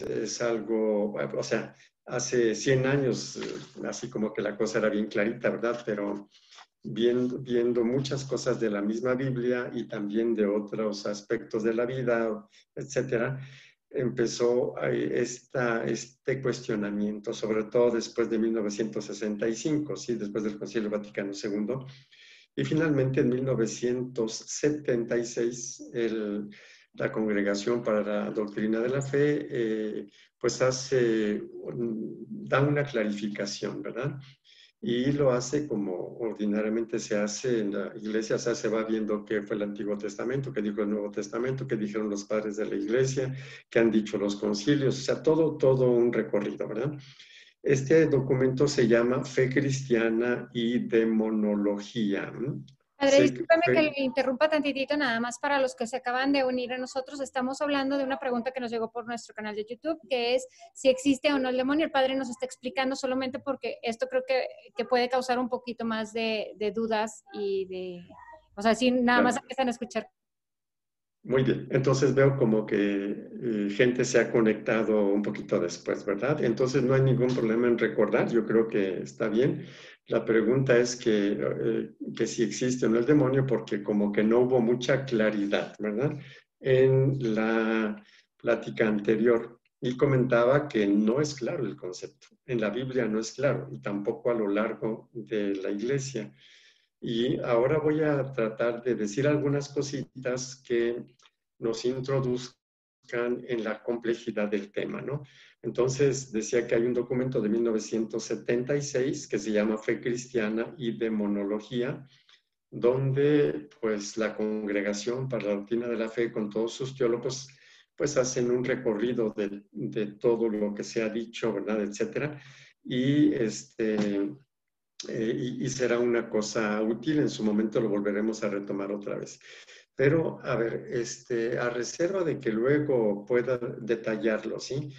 es algo, o sea, hace 100 años, así como que la cosa era bien clarita, ¿verdad? Pero viendo muchas cosas de la misma Biblia y también de otros aspectos de la vida, etcétera, empezó este cuestionamiento, sobre todo después de 1965, ¿sí? Después del Concilio Vaticano II. Y finalmente en 1976, la Congregación para la Doctrina de la Fe, pues da una clarificación, ¿verdad? Y lo hace como ordinariamente se hace en la iglesia, o sea, se va viendo qué fue el Antiguo Testamento, qué dijo el Nuevo Testamento, qué dijeron los padres de la iglesia, qué han dicho los concilios, o sea, todo un recorrido, ¿verdad? Este documento se llama Fe Cristiana y Demonología. Padre, discúlpeme que le interrumpa tantitito, nada más para los que se acaban de unir a nosotros. Estamos hablando de una pregunta que nos llegó por nuestro canal de YouTube, que es si existe o no el demonio. El Padre nos está explicando solamente porque esto creo que puede causar un poquito más de dudas y de... O sea, si nada más empiezan a escuchar. Muy bien, entonces veo como que gente se ha conectado un poquito después, ¿verdad? Entonces no hay ningún problema en recordar, yo creo que está bien. La pregunta es que si existe o no el demonio, porque como que no hubo mucha claridad, ¿verdad? En la plática anterior. Y comentaba que no es claro el concepto. En la Biblia no es claro y tampoco a lo largo de la iglesia. Y ahora voy a tratar de decir algunas cositas que nos introduzcan en la complejidad del tema, ¿no? Entonces, decía que hay un documento de 1976 que se llama Fe Cristiana y Demonología, donde pues la Congregación para la Doctrina de la Fe con todos sus teólogos pues hacen un recorrido de todo lo que se ha dicho, ¿verdad? Etcétera. Y y será una cosa útil, en su momento lo volveremos a retomar otra vez. Pero, a ver, a reserva de que luego pueda detallarlo, ¿sí?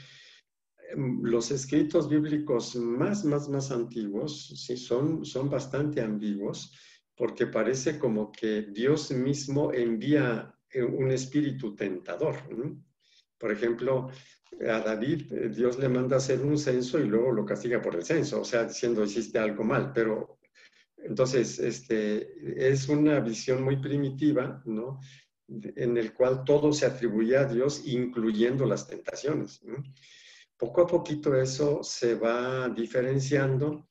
Los escritos bíblicos más antiguos, ¿sí? Son bastante ambiguos, porque parece como que Dios mismo envía un espíritu tentador, ¿no? Por ejemplo, a David, Dios le manda hacer un censo y luego lo castiga por el censo, o sea, diciendo hiciste algo mal, pero entonces es una visión muy primitiva, ¿no? En el cual todo se atribuye a Dios, incluyendo las tentaciones, ¿no? Poco a poquito eso se va diferenciando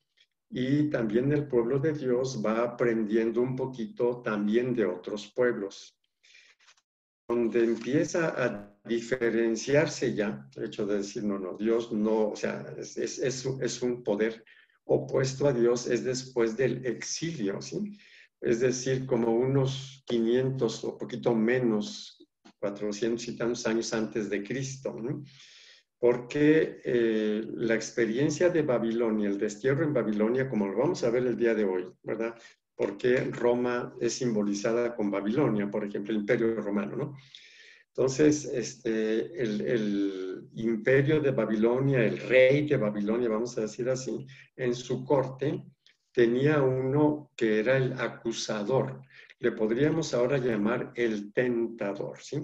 y también el pueblo de Dios va aprendiendo un poquito también de otros pueblos. Donde empieza a diferenciarse ya, el hecho de decir, no, Dios no, o sea, es un poder opuesto a Dios, es después del exilio, ¿sí? Es decir, como unos 500 o poquito menos, 400 y tantos años antes de Cristo, ¿no? Porque la experiencia de Babilonia, el destierro en Babilonia, como lo vamos a ver el día de hoy, ¿verdad? Porque Roma es simbolizada con Babilonia, por ejemplo, el Imperio Romano, ¿no? Entonces, el imperio de Babilonia, el rey de Babilonia, vamos a decir así, en su corte tenía uno que era el acusador. Le podríamos ahora llamar el tentador, ¿sí?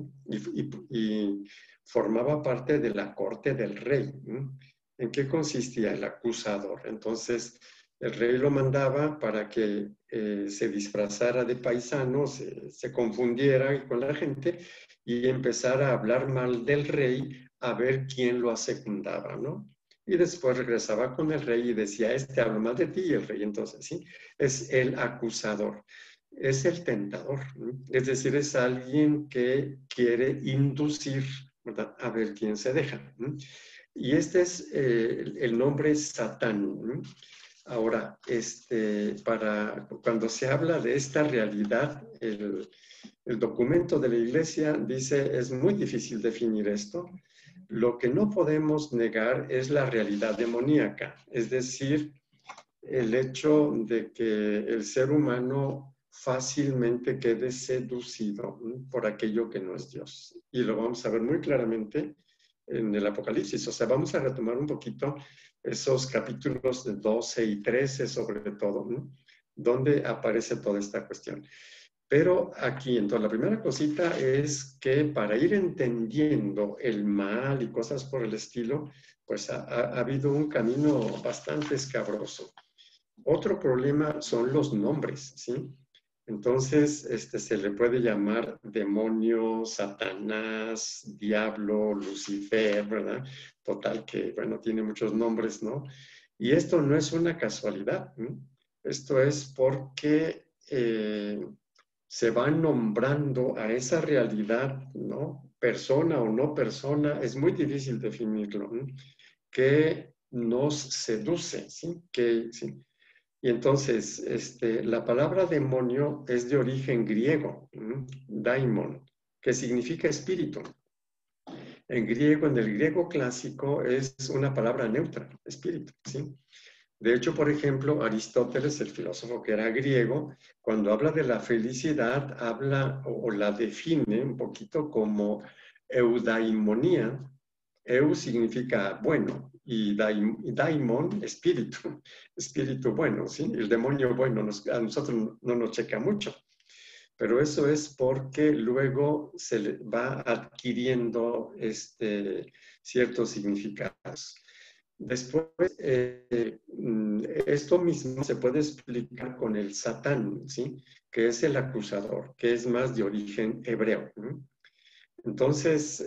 Y formaba parte de la corte del rey, ¿no? ¿En qué consistía el acusador? Entonces, el rey lo mandaba para que se disfrazara de paisano, se confundiera con la gente y empezara a hablar mal del rey a ver quién lo asecundaba, ¿no? Y después regresaba con el rey y decía, habla mal de ti, y el rey entonces, ¿sí? Es el acusador, es el tentador, ¿no? Es decir, es alguien que quiere inducir, ¿verdad? A ver quién se deja, ¿no? Y este es el nombre Satán, ¿no? Ahora, cuando se habla de esta realidad, el documento de la Iglesia dice, es muy difícil definir esto. Lo que no podemos negar es la realidad demoníaca, es decir, el hecho de que el ser humano fácilmente quede seducido por aquello que no es Dios. Y lo vamos a ver muy claramente en el Apocalipsis. O sea, vamos a retomar un poquito esos capítulos de 12 y 13 sobre todo, ¿no? Donde aparece toda esta cuestión. Pero aquí, entonces, la primera cosita es que para ir entendiendo el mal y cosas por el estilo, pues ha habido un camino bastante escabroso. Otro problema son los nombres, ¿sí? Entonces, se le puede llamar demonio, Satanás, diablo, Lucifer, ¿verdad? Total que, bueno, tiene muchos nombres, ¿no? Y esto no es una casualidad, ¿no? Esto es porque se va nombrando a esa realidad, ¿no? Persona o no persona, es muy difícil definirlo, ¿no? Que nos seduce, ¿sí? ¿Sí? Y entonces, la palabra demonio es de origen griego, daimon, que significa espíritu. En griego, en el griego clásico, es una palabra neutra, espíritu, ¿sí? De hecho, por ejemplo, Aristóteles, el filósofo que era griego, cuando habla de la felicidad, habla o la define un poquito como eudaimonía. Eu significa bueno y daimon, espíritu, espíritu bueno, ¿sí? El demonio bueno a nosotros no nos checa mucho, pero eso es porque luego se le va adquiriendo ciertos significados. Después, esto mismo se puede explicar con el Satán, ¿sí? Que es el acusador, que es más de origen hebreo, ¿no? Entonces,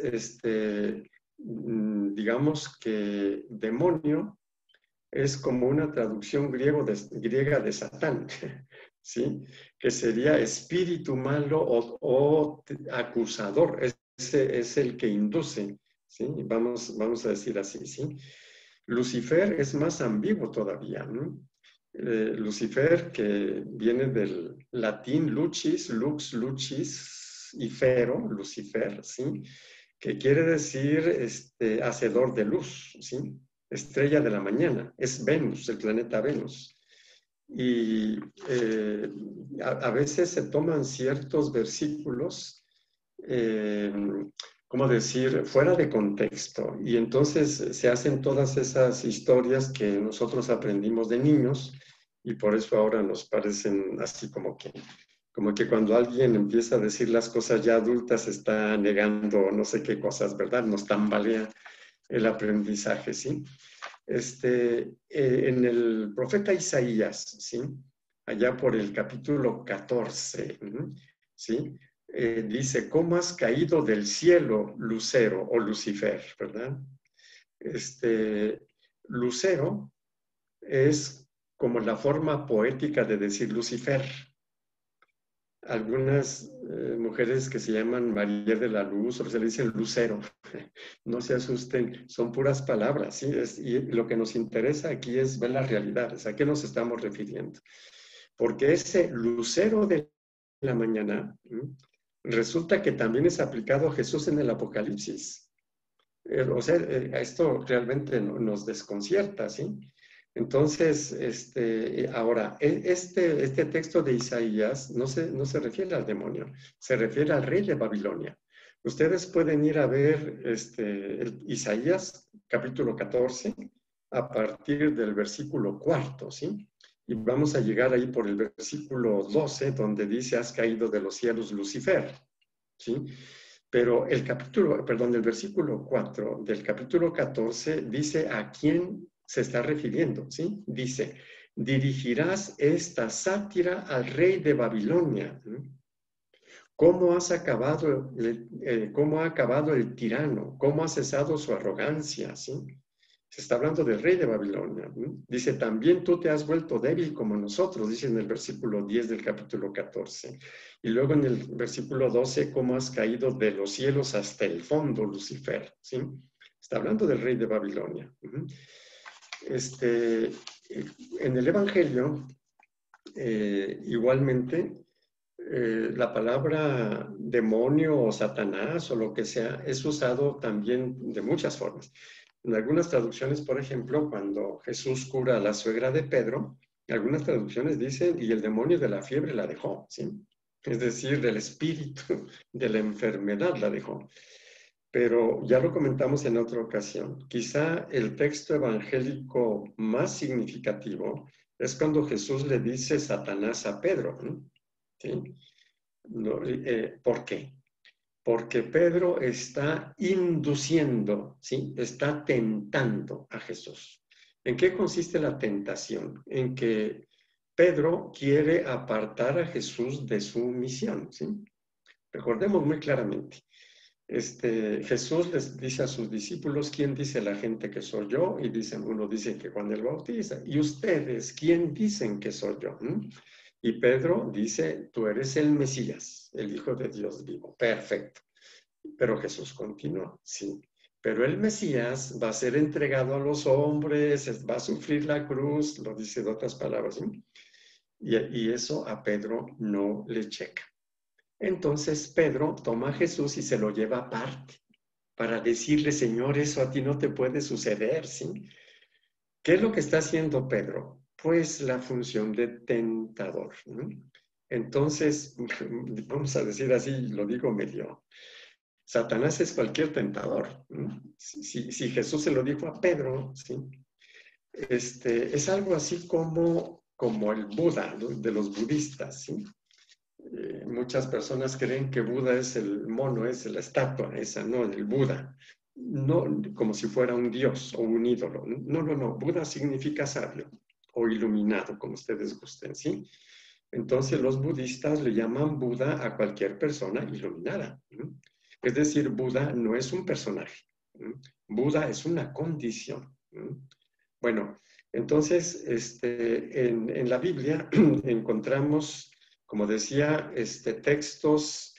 digamos que demonio es como una traducción griega de Satán, ¿sí? Que sería espíritu malo o acusador, ese es el que induce, ¿sí? Vamos a decir así, ¿sí? Lucifer es más ambiguo todavía, ¿no? Lucifer, que viene del latín lucis, lux, lucis, y fero, Lucifer, ¿sí? Que quiere decir hacedor de luz, ¿sí? Estrella de la mañana, es Venus, el planeta Venus. Y a veces se toman ciertos versículos, ¿cómo decir?, fuera de contexto. Y entonces se hacen todas esas historias que nosotros aprendimos de niños y por eso ahora nos parecen así como que cuando alguien empieza a decir las cosas ya adultas está negando no sé qué cosas, ¿verdad? Nos tambalea el aprendizaje, ¿sí? En el profeta Isaías, ¿sí? Allá por el capítulo 14, ¿sí? Dice, ¿cómo has caído del cielo, Lucero o Lucifer, ¿verdad? Lucero es como la forma poética de decir Lucifer. Algunas mujeres que se llaman María de la Luz o se le dicen Lucero, no se asusten, son puras palabras, ¿sí? Y lo que nos interesa aquí es ver las realidades, ¿a qué nos estamos refiriendo? Porque ese lucero de la mañana, resulta que también es aplicado a Jesús en el Apocalipsis. O sea, esto realmente nos desconcierta, ¿sí? Entonces, ahora, este texto de Isaías no se refiere al demonio, se refiere al rey de Babilonia. Ustedes pueden ir a ver Isaías capítulo 14 a partir del versículo 4, ¿sí? Y vamos a llegar ahí por el versículo 12, donde dice, has caído de los cielos, Lucifer, ¿sí? Pero el versículo 4 del capítulo 14 dice a quién se está refiriendo, ¿sí? Dice, dirigirás esta sátira al rey de Babilonia. ¿Cómo ha acabado el tirano? ¿Cómo ha cesado su arrogancia? ¿Sí? Se está hablando del rey de Babilonia. Dice, también tú te has vuelto débil como nosotros, dice en el versículo 10 del capítulo 14. Y luego en el versículo 12, cómo has caído de los cielos hasta el fondo, Lucifer. ¿Sí? Está hablando del rey de Babilonia. En el Evangelio, igualmente, la palabra demonio o Satanás o lo que sea es usado también de muchas formas. En algunas traducciones, por ejemplo, cuando Jesús cura a la suegra de Pedro, algunas traducciones dicen, y el demonio de la fiebre la dejó, ¿sí? Es decir, del espíritu de la enfermedad la dejó. Pero ya lo comentamos en otra ocasión. Quizá el texto evangélico más significativo es cuando Jesús le dice Satanás a Pedro, ¿sí? No, ¿por qué? Porque Pedro está induciendo, ¿sí? Está tentando a Jesús. ¿En qué consiste la tentación? En que Pedro quiere apartar a Jesús de su misión, ¿sí? Recordemos muy claramente. Jesús les dice a sus discípulos, ¿quién dice la gente que soy yo? Y dicen, uno dice que Juan el Bautista. ¿Y ustedes quién dicen que soy yo? Y Pedro dice, tú eres el Mesías, el Hijo de Dios vivo. Perfecto. Pero Jesús continúa, sí. Pero el Mesías va a ser entregado a los hombres, va a sufrir la cruz, lo dice de otras palabras, ¿sí? Y eso a Pedro no le checa. Entonces Pedro toma a Jesús y se lo lleva aparte para decirle, Señor, eso a ti no te puede suceder, ¿sí? ¿Qué es lo que está haciendo Pedro? Pues la función de tentador, ¿no? Entonces, vamos a decir así, lo digo medio, Satanás es cualquier tentador, ¿no? Si Jesús se lo dijo a Pedro, ¿sí? Es algo así como el Buda, ¿no? De los budistas, ¿sí? Muchas personas creen que Buda es el mono, es la estatua, esa, no, el Buda. No como si fuera un dios o un ídolo. No, no, no. Buda significa sabio o iluminado, como ustedes gusten, ¿sí? Entonces los budistas le llaman Buda a cualquier persona iluminada. Es decir, Buda no es un personaje. Buda es una condición. Bueno, entonces en la Biblia encontramos, como decía, textos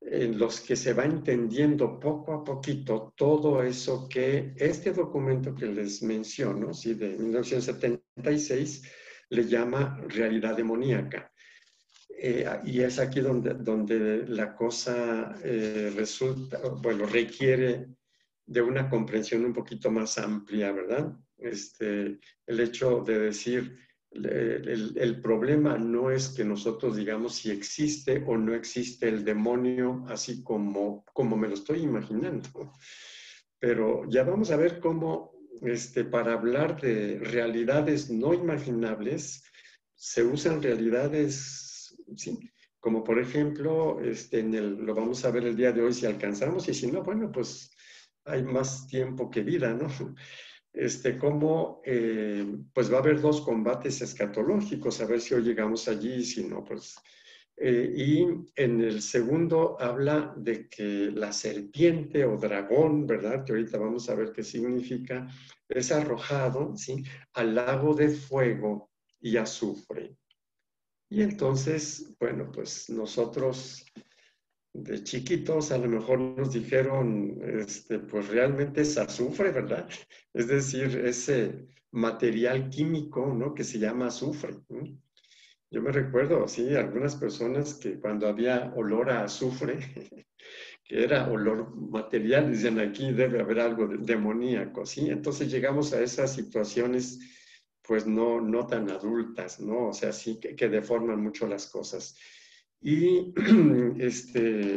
en los que se va entendiendo poco a poquito todo eso que este documento que les menciono, ¿sí? De 1976, le llama realidad demoníaca. Y es aquí donde la cosa resulta, bueno, requiere de una comprensión un poquito más amplia, ¿verdad? El hecho de decir, el problema no es que nosotros digamos si existe o no existe el demonio, así como me lo estoy imaginando. Pero ya vamos a ver cómo, para hablar de realidades no imaginables, se usan realidades, ¿sí? Como por ejemplo, lo vamos a ver el día de hoy si alcanzamos, y si no, bueno, pues hay más tiempo que vida, ¿no? Cómo pues va a haber dos combates escatológicos, a ver si hoy llegamos allí, si no, pues... y en el segundo habla de que la serpiente o dragón, ¿verdad? Que ahorita vamos a ver qué significa, es arrojado, ¿sí? Al lago de fuego y azufre. Y entonces, bueno, pues nosotros de chiquitos a lo mejor nos dijeron, pues realmente es azufre, ¿verdad? Es decir, ese material químico, ¿no? Que se llama azufre, ¿no? Yo me recuerdo, sí, algunas personas que cuando había olor a azufre, que era olor material, dicen aquí debe haber algo demoníaco, ¿sí? Entonces llegamos a esas situaciones, pues no tan adultas, ¿no? O sea, sí que deforman mucho las cosas. Y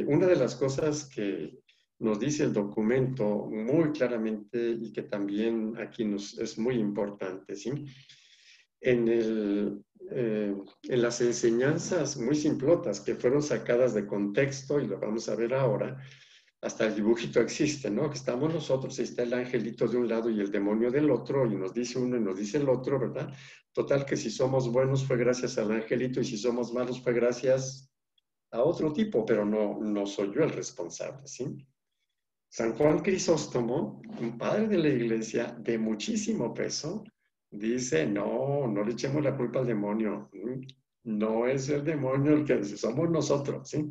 una de las cosas que nos dice el documento muy claramente y que también aquí es muy importante, ¿sí? En las enseñanzas muy simplotas que fueron sacadas de contexto, y lo vamos a ver ahora, hasta el dibujito existe, ¿no? Que estamos nosotros, y está el angelito de un lado y el demonio del otro, y nos dice uno y nos dice el otro, ¿verdad? Total que si somos buenos fue gracias al angelito, y si somos malos fue gracias a otro tipo, pero no soy yo el responsable, ¿sí? San Juan Crisóstomo, un padre de la iglesia de muchísimo peso, dice, no le echemos la culpa al demonio. No es el demonio el que somos nosotros, ¿sí?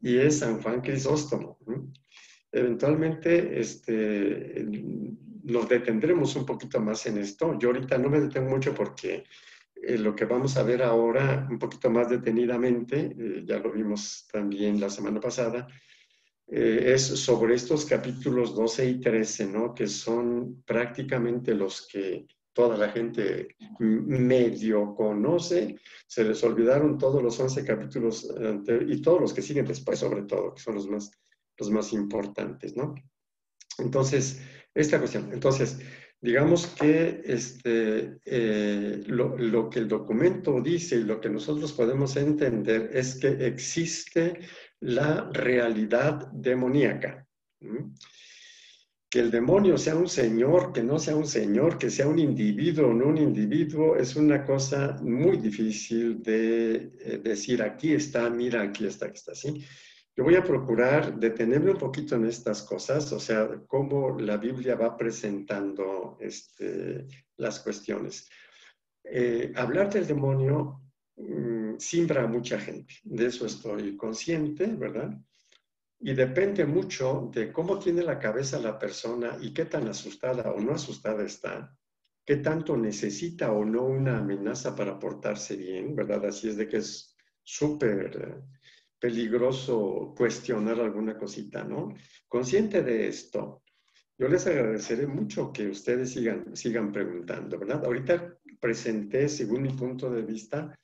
Y es San Juan Crisóstomo. Eventualmente, nos detendremos un poquito más en esto. Yo ahorita no me detengo mucho porque lo que vamos a ver ahora un poquito más detenidamente, ya lo vimos también la semana pasada, es sobre estos capítulos 12 y 13, ¿no? Que son prácticamente los que toda la gente medio conoce. Se les olvidaron todos los 11 capítulos y todos los que siguen después, sobre todo, que son los más importantes, ¿no? Entonces, esta cuestión. Entonces, Digamos que lo que el documento dice y lo que nosotros podemos entender es que existe la realidad demoníaca. ¿Mm? Que el demonio sea un señor, que no sea un señor, que sea un individuo o no un individuo, es una cosa muy difícil de decir, aquí está, mira, aquí está, ¿sí? Yo voy a procurar detenerme un poquito en estas cosas, o sea, cómo la Biblia va presentando las cuestiones. Hablar del demonio simbra a mucha gente, de eso estoy consciente, ¿verdad? Y depende mucho de cómo tiene la cabeza la persona y qué tan asustada o no asustada está, qué tanto necesita o no una amenaza para portarse bien, ¿verdad? Así es de que es súper peligroso cuestionar alguna cosita, ¿no? Consciente de esto, yo les agradeceré mucho que ustedes sigan preguntando, ¿verdad? Ahorita presenté, según mi punto de vista,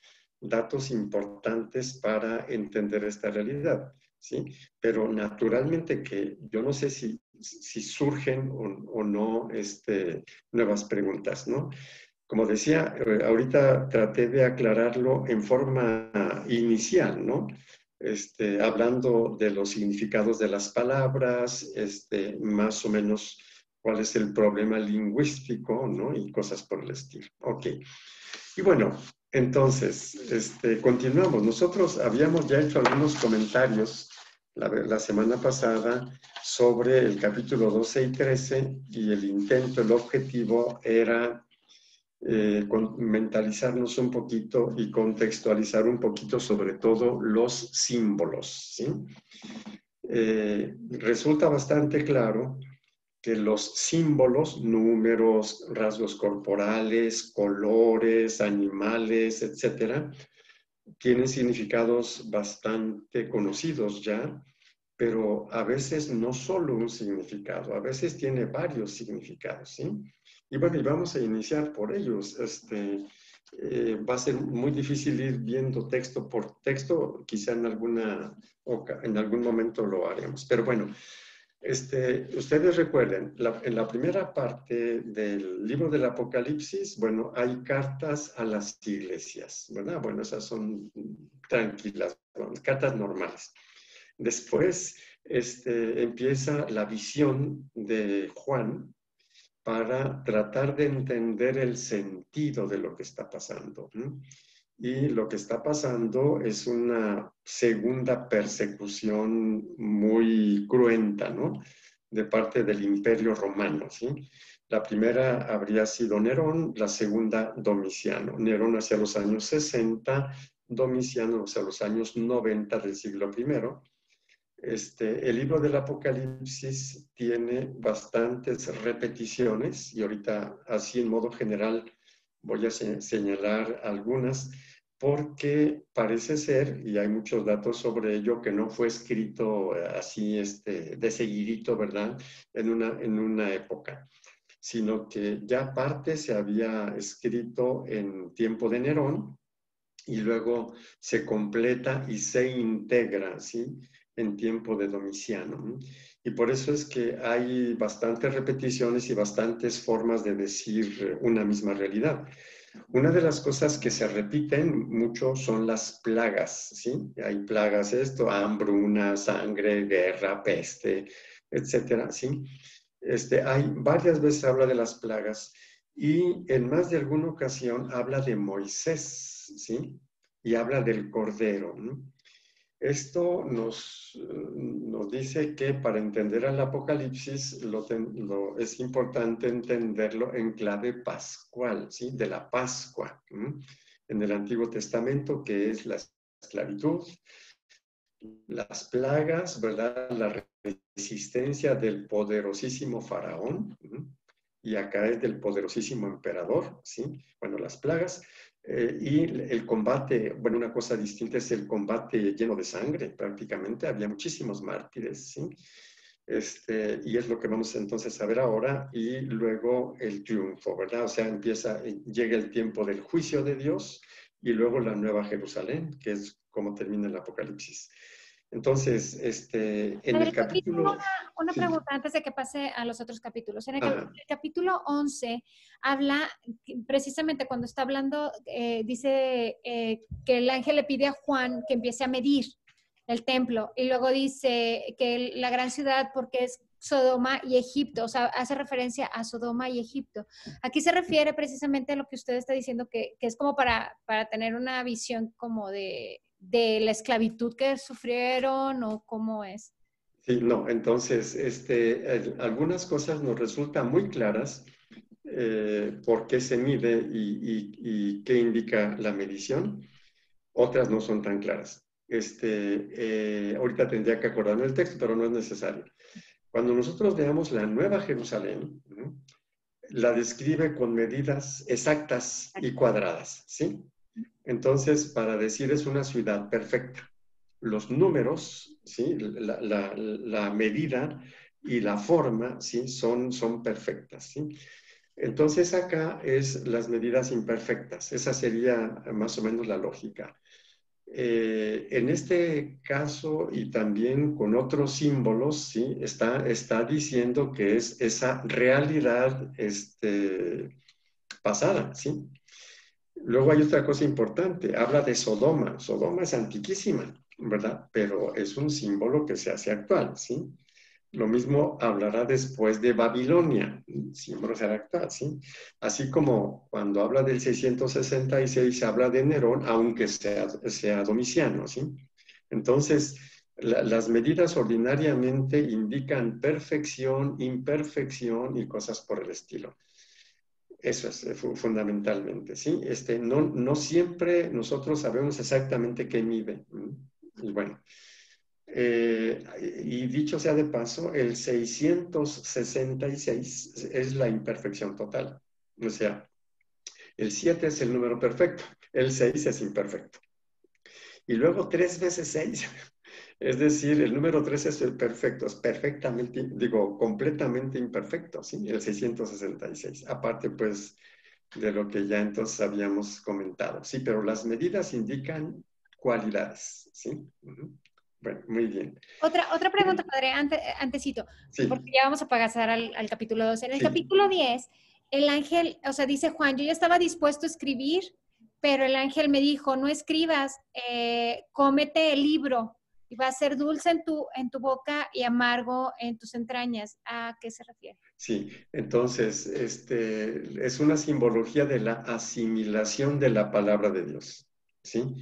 datos importantes para entender esta realidad, ¿sí? Pero naturalmente que yo no sé si surgen o no nuevas preguntas, ¿no? Como decía, ahorita traté de aclararlo en forma inicial, ¿no? Hablando de los significados de las palabras, más o menos cuál es el problema lingüístico, ¿no? Y cosas por el estilo. Ok. Y bueno, entonces, continuamos. Nosotros habíamos ya hecho algunos comentarios la semana pasada sobre el capítulo 12 y 13 y el intento, el objetivo era mentalizarnos un poquito y contextualizar un poquito sobre todo los símbolos, ¿sí? Resulta bastante claro que los símbolos, números, rasgos corporales, colores, animales, etcétera, tienen significados bastante conocidos ya, pero a veces no solo un significado, a veces tiene varios significados, ¿sí? Y bueno, y vamos a iniciar por ellos. Va a ser muy difícil ir viendo texto por texto, quizá en algún momento lo haremos, pero bueno, ustedes recuerden, en la primera parte del libro del Apocalipsis, bueno, hay cartas a las iglesias, ¿verdad? Bueno, esas son tranquilas, bueno, cartas normales. Después empieza la visión de Juan para tratar de entender el sentido de lo que está pasando. ¿No? Y lo que está pasando es una segunda persecución muy cruenta, ¿no? De parte del Imperio Romano, ¿sí? La primera habría sido Nerón, la segunda Domiciano. Nerón hacia los años 60, Domiciano hacia los años 90 del siglo I. El libro del Apocalipsis tiene bastantes repeticiones y ahorita así en modo general voy a señalar algunas porque parece ser, y hay muchos datos sobre ello, que no fue escrito así de seguidito, ¿verdad? En una época, sino que ya parte se había escrito en tiempo de Nerón y luego se completa y se integra, ¿sí? En tiempo de Domiciano. ¿No? Y por eso es que hay bastantes repeticiones y bastantes formas de decir una misma realidad. Una de las cosas que se repiten mucho son las plagas, ¿sí? Hay plagas, hambruna, sangre, guerra, peste, etcétera, ¿sí? Hay varias veces habla de las plagas y en más de alguna ocasión habla de Moisés, ¿sí? Y habla del Cordero, ¿no? Esto nos dice que para entender al Apocalipsis es importante entenderlo en clave pascual, ¿sí? De la Pascua, ¿no? En el Antiguo Testamento, que es la esclavitud, las plagas, ¿verdad? La resistencia del poderosísimo faraón, ¿no? Y acá es del poderosísimo emperador, ¿sí? Bueno, las plagas. Y el combate, bueno, una cosa distinta es el combate lleno de sangre, prácticamente. Había muchísimos mártires, ¿sí? Y es lo que vamos entonces a ver ahora. Y luego el triunfo, ¿verdad? O sea, llega el tiempo del juicio de Dios y luego la nueva Jerusalén, que es como termina el Apocalipsis. Entonces, en Padre, el capítulo... una Sí, pregunta antes de que pase a los otros capítulos. En el, ajá, el capítulo 11 habla, precisamente cuando está hablando, dice que el ángel le pide a Juan que empiece a medir el templo y luego dice que la gran ciudad porque es Sodoma y Egipto, o sea, hace referencia a Sodoma y Egipto. Aquí se refiere precisamente a lo que usted está diciendo, que es como para tener una visión como de la esclavitud que sufrieron o cómo es. sí, no, entonces, algunas cosas nos resultan muy claras por qué se mide y qué indica la medición. Otras no son tan claras. Ahorita tendría que acordarme el texto, pero no es necesario. Cuando nosotros veamos la Nueva Jerusalén, ¿no?, la describe con medidas exactas y cuadradas, ¿sí? Entonces, para decir es una ciudad perfecta. Los números, ¿sí?, la medida y la forma, ¿sí?, son perfectas, ¿sí? Entonces acá es las medidas imperfectas. Esa sería más o menos la lógica. En este caso y también con otros símbolos, ¿sí?, está diciendo que es esa realidad pasada, ¿sí? Luego hay otra cosa importante, habla de Sodoma. Sodoma es antiquísima, ¿verdad? Pero es un símbolo que se hace actual, ¿sí? Lo mismo hablará después de Babilonia, símbolo será actual, ¿sí? Así como cuando habla del 666 habla de Nerón, aunque sea Domiciano, ¿sí? Entonces, las medidas ordinariamente indican perfección, imperfección y cosas por el estilo. Eso es fundamentalmente, ¿sí? No siempre nosotros sabemos exactamente qué mide. Y bueno, y dicho sea de paso, el 666 es la imperfección total. O sea, el 7 es el número perfecto, el 6 es imperfecto. Y luego 3 veces 6, es decir, el número 3 es el perfecto, es perfectamente, digo, completamente imperfecto, ¿sí? El 666. Aparte, pues, de lo que ya entonces habíamos comentado. Sí, pero las medidas indican cualidades, ¿sí? Bueno, muy bien. Otra pregunta, padre, antesito, porque Sí, ya vamos a pasar al capítulo 12. En el sí, capítulo 10, el ángel, o sea, dice Juan, yo ya estaba dispuesto a escribir, pero el ángel me dijo, no escribas, cómete el libro y va a ser dulce en tu boca y amargo en tus entrañas. ¿A qué se refiere? sí. Entonces, es una simbología de la asimilación de la palabra de Dios, ¿sí?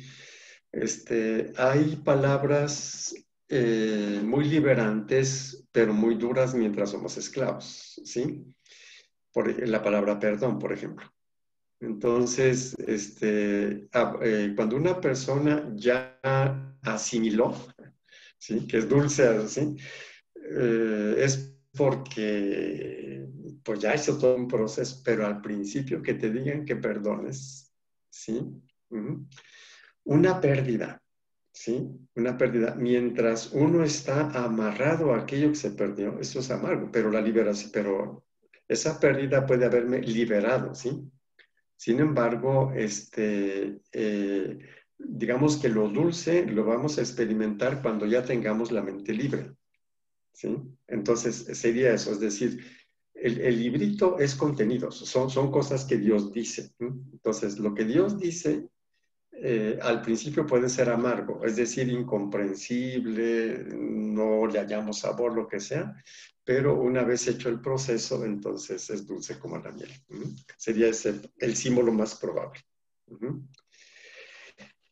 Hay palabras muy liberantes, pero muy duras mientras somos esclavos, ¿sí? La palabra perdón, por ejemplo. Entonces, cuando una persona ya asimiló, ¿sí?, que es dulce, así, es porque pues ya hizo todo un proceso, pero al principio que te digan que perdones, ¿sí? Una pérdida, ¿sí? Una pérdida. Mientras uno está amarrado a aquello que se perdió, eso es amargo, pero la liberación, pero esa pérdida puede haberme liberado, ¿sí? Sin embargo, digamos que lo dulce lo vamos a experimentar cuando ya tengamos la mente libre, ¿sí? Entonces, sería eso, es decir, el librito es contenidos, son cosas que Dios dice, ¿sí? Entonces, lo que Dios dice al principio puede ser amargo, es decir, incomprensible, no le hallamos sabor, lo que sea, pero una vez hecho el proceso, entonces es dulce como la miel. Sería ese el símbolo más probable.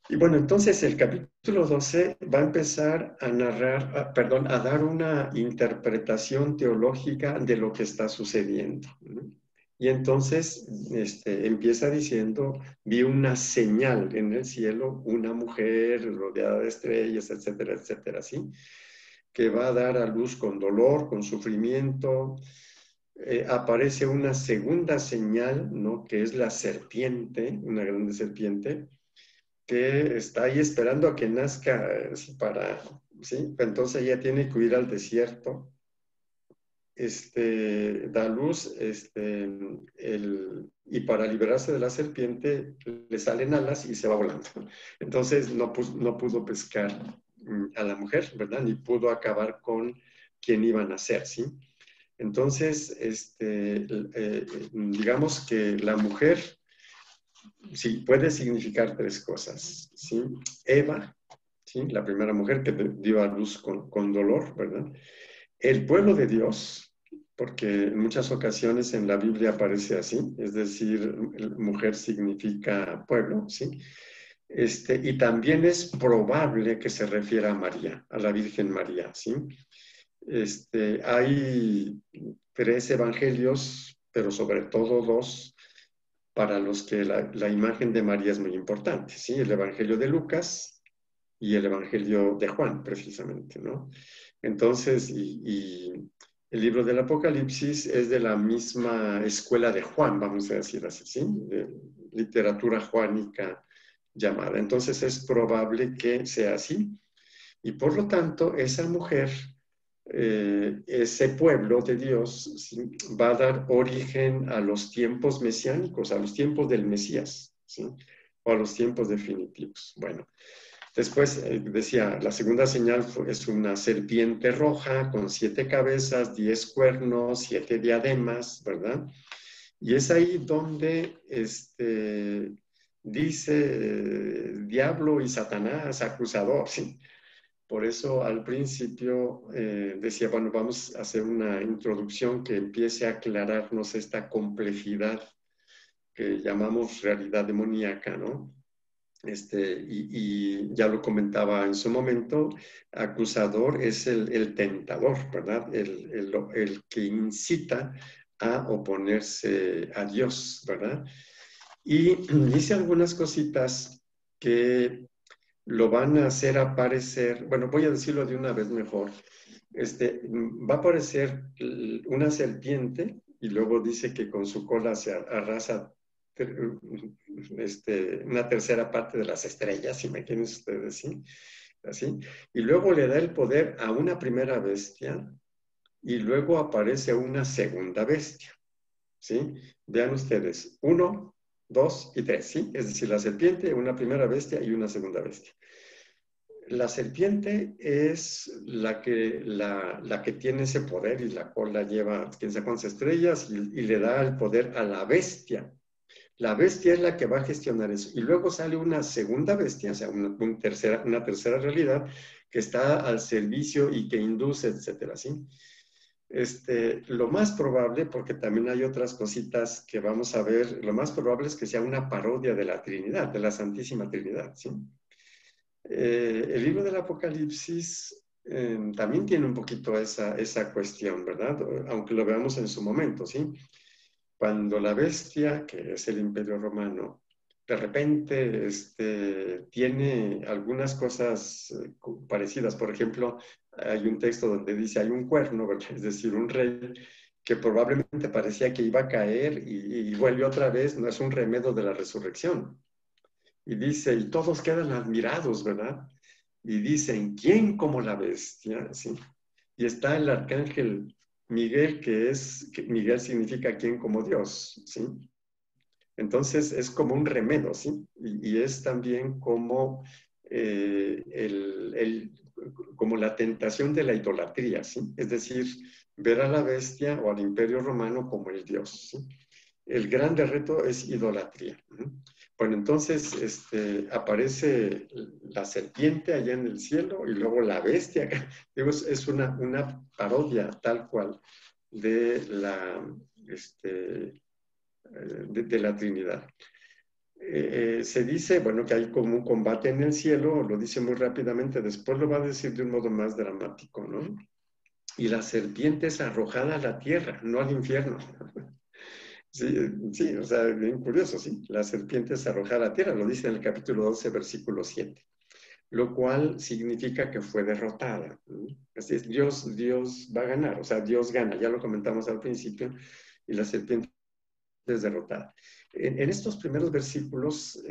Y bueno, entonces el capítulo 12 va a empezar a narrar, perdón, a dar una interpretación teológica de lo que está sucediendo. Y entonces empieza diciendo, vi una señal en el cielo, una mujer rodeada de estrellas, etcétera, etcétera, ¿sí? Que va a dar a luz con dolor, con sufrimiento. Aparece una segunda señal, ¿no?, que es la serpiente, una grande serpiente, que está ahí esperando a que nazca ¿sí? Entonces ella tiene que huir al desierto, da luz, y para liberarse de la serpiente le salen alas y se va volando. Entonces no pudo pescar a la mujer, ¿verdad? Ni pudo acabar con quien iba a nacer, ¿sí? Entonces, digamos que la mujer sí puede significar tres cosas, ¿sí? Eva, ¿sí? La primera mujer que dio a luz con dolor, ¿verdad? El pueblo de Dios, porque en muchas ocasiones en la Biblia aparece así, es decir, mujer significa pueblo, ¿sí? Y también es probable que se refiera a María, a la Virgen María, ¿sí? Hay tres evangelios, pero sobre todo dos, para los que la imagen de María es muy importante, ¿sí? El evangelio de Lucas y el evangelio de Juan, precisamente, ¿no? Entonces, y el libro del Apocalipsis es de la misma escuela de Juan, vamos a decir así, ¿sí? De literatura juánica llamada. Entonces es probable que sea así. Y por lo tanto, esa mujer, ese pueblo de Dios, ¿sí? Va a dar origen a los tiempos mesiánicos, a los tiempos del Mesías, ¿sí? O a los tiempos definitivos. Bueno, después decía, la segunda señal es una serpiente roja con 7 cabezas, 10 cuernos, 7 diademas, ¿verdad? Y es ahí donde dice diablo y Satanás, acusador, ¿sí? Por eso al principio decía, bueno, vamos a hacer una introducción que empiece a aclararnos esta complejidad que llamamos realidad demoníaca, ¿no? Y ya lo comentaba en su momento, acusador es el tentador, ¿verdad? El que incita a oponerse a Dios, ¿verdad? Y dice algunas cositas que lo van a hacer aparecer, bueno, voy a decirlo de una vez mejor, va a aparecer una serpiente y luego dice que con su cola se arrasa una tercera parte de las estrellas, si me quieren ustedes, ¿sí? Así. Y luego le da el poder a una primera bestia y luego aparece una segunda bestia, ¿sí? Vean ustedes, 1, 2 y 3, ¿sí? Es decir, la serpiente, una primera bestia y una segunda bestia. La serpiente es la que tiene ese poder y la cola lleva, quién sabe cuántas estrellas y le da el poder a la bestia. La bestia es la que va a gestionar eso. Y luego sale una segunda bestia, o sea, una tercera realidad que está al servicio y que induce, etcétera, ¿sí? Lo más probable, porque también hay otras cositas que vamos a ver, lo más probable es que sea una parodia de la Trinidad, de la Santísima Trinidad, ¿sí? El libro del Apocalipsis también tiene un poquito esa cuestión, ¿verdad? Aunque lo veamos en su momento, ¿sí? Cuando la bestia, que es el Imperio Romano, de repente tiene algunas cosas parecidas. Por ejemplo, hay un texto donde dice, hay un cuerno, ¿verdad? Es decir, un rey que probablemente parecía que iba a caer y vuelve otra vez, no es un remedio de la resurrección. Y dice, y todos quedan admirados, ¿verdad? Y dicen, ¿quién como la bestia? ¿Sí? Y está el arcángel Miguel, que Miguel significa quién como Dios, ¿sí? Entonces es como un remedio, ¿sí? Y es también como, como la tentación de la idolatría, ¿sí? Es decir, ver a la bestia o al imperio romano como el Dios, ¿sí? El grande reto es idolatría. Bueno, entonces aparece la serpiente allá en el cielo y luego la bestia. Digo, es una parodia tal cual de de la Trinidad. Se dice, bueno, que hay como un combate en el cielo, lo dice muy rápidamente, después lo va a decir de un modo más dramático, ¿no? Y la serpiente es arrojada a la tierra, no al infierno. Sí, sí, o sea, bien curioso, sí. La serpiente es arrojada a la tierra, lo dice en el capítulo 12, versículo 7, lo cual significa que fue derrotada. Así es, Dios va a ganar, o sea, Dios gana, ya lo comentamos al principio, y la serpiente es derrotada. En estos primeros versículos,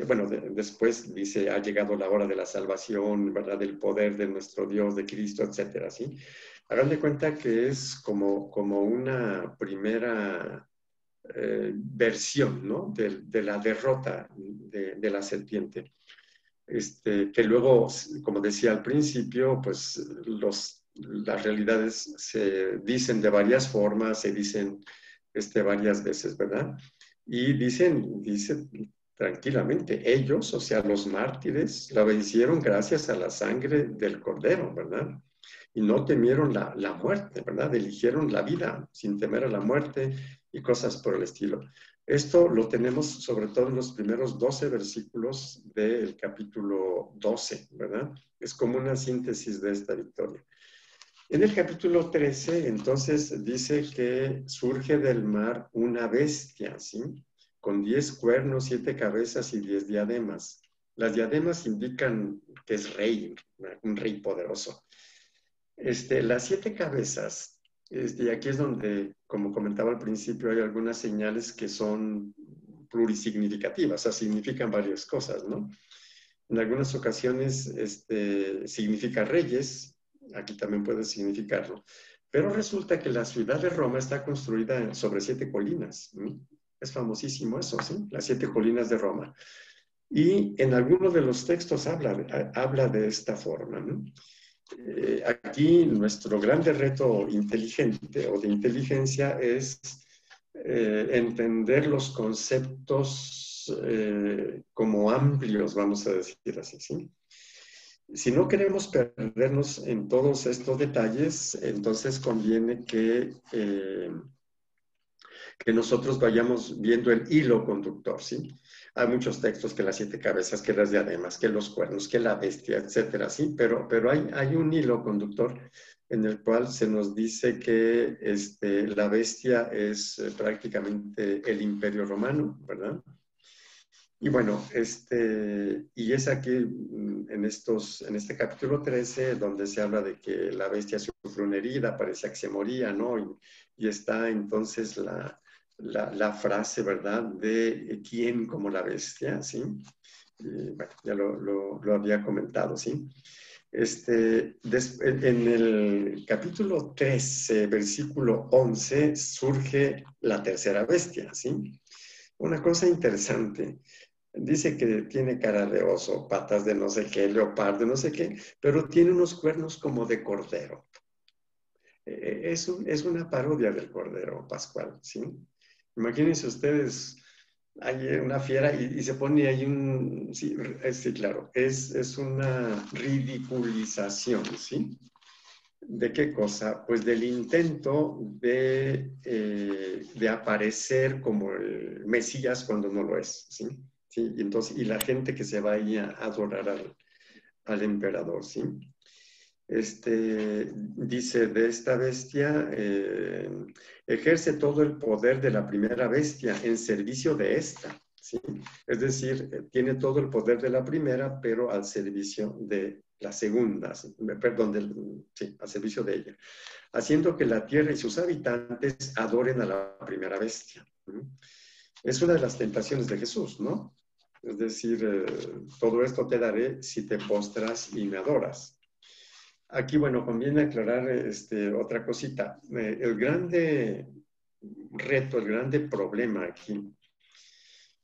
bueno, después dice, ha llegado la hora de la salvación, ¿verdad? Del poder de nuestro Dios, de Cristo, etcétera, ¿sí? Hagan de cuenta que es como una primera versión, ¿no? De la derrota de la serpiente. que luego, como decía al principio, pues las realidades se dicen de varias formas, se dicen varias veces, ¿verdad? Y dicen tranquilamente, ellos, o sea, los mártires, la vencieron gracias a la sangre del Cordero, ¿verdad? Y no temieron la muerte, ¿verdad? Eligieron la vida sin temer a la muerte y cosas por el estilo. Esto lo tenemos sobre todo en los primeros 12 versículos del capítulo 12, ¿verdad? Es como una síntesis de esta victoria. En el capítulo 13, entonces, dice que surge del mar una bestia, ¿sí? Con 10 cuernos, 7 cabezas y 10 diademas. Las diademas indican que es rey, un rey poderoso. Las 7 cabezas, y aquí es donde, como comentaba al principio, hay algunas señales que son plurisignificativas, o sea, significan varias cosas, ¿no? En algunas ocasiones significa reyes, aquí también puede significarlo, pero resulta que la ciudad de Roma está construida sobre 7 colinas, ¿no? Es famosísimo eso, ¿sí? Las 7 colinas de Roma. Y en algunos de los textos habla de esta forma, ¿no? Aquí nuestro grande reto inteligente o de inteligencia es entender los conceptos como amplios, vamos a decir así, ¿sí? Si no queremos perdernos en todos estos detalles, entonces conviene que nosotros vayamos viendo el hilo conductor, ¿sí? Hay muchos textos que las 7 cabezas, que las diademas, que los cuernos, que la bestia, etcétera, ¿sí? Pero hay un hilo conductor en el cual se nos dice que la bestia es prácticamente el Imperio Romano, ¿verdad? Y bueno, y es aquí en este capítulo 13 donde se habla de que la bestia sufrió una herida, parecía que se moría, ¿no? Y está entonces la frase, ¿verdad? De quién como la bestia, ¿sí? Bueno, ya lo había comentado, ¿sí? En el capítulo 13, versículo 11, surge la tercera bestia, ¿sí? Una cosa interesante. Dice que tiene cara de oso, patas de no sé qué, leopardo, no sé qué, pero tiene unos cuernos como de cordero. Es una parodia del cordero pascual, ¿sí? Imagínense ustedes, hay una fiera y se pone ahí sí, sí, claro, es una ridiculización, ¿sí? ¿De qué cosa? Pues del intento de aparecer como el Mesías cuando no lo es, ¿sí? ¿Sí? Y la gente que se va ahí a adorar al emperador, ¿sí? Dice de esta bestia, ejerce todo el poder de la primera bestia en servicio de esta, ¿sí? Es decir, tiene todo el poder de la primera, pero al servicio de la segunda, perdón, sí, al servicio de ella, haciendo que la tierra y sus habitantes adoren a la primera bestia. Es una de las tentaciones de Jesús, ¿no? Es decir, todo esto te daré si te postras y me adoras. Aquí, bueno, conviene aclarar otra cosita. El grande reto, el grande problema aquí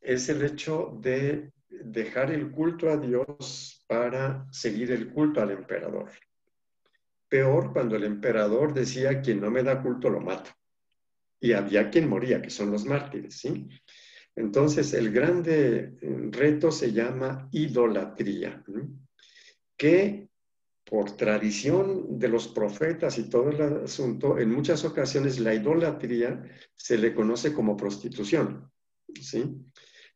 es el hecho de dejar el culto a Dios para seguir el culto al emperador. Peor cuando el emperador decía, quien no me da culto lo mato. Y había quien moría, que son los mártires, ¿sí? Entonces, el grande reto se llama idolatría, ¿sí? Que por tradición de los profetas y todo el asunto, en muchas ocasiones la idolatría se le conoce como prostitución, ¿sí?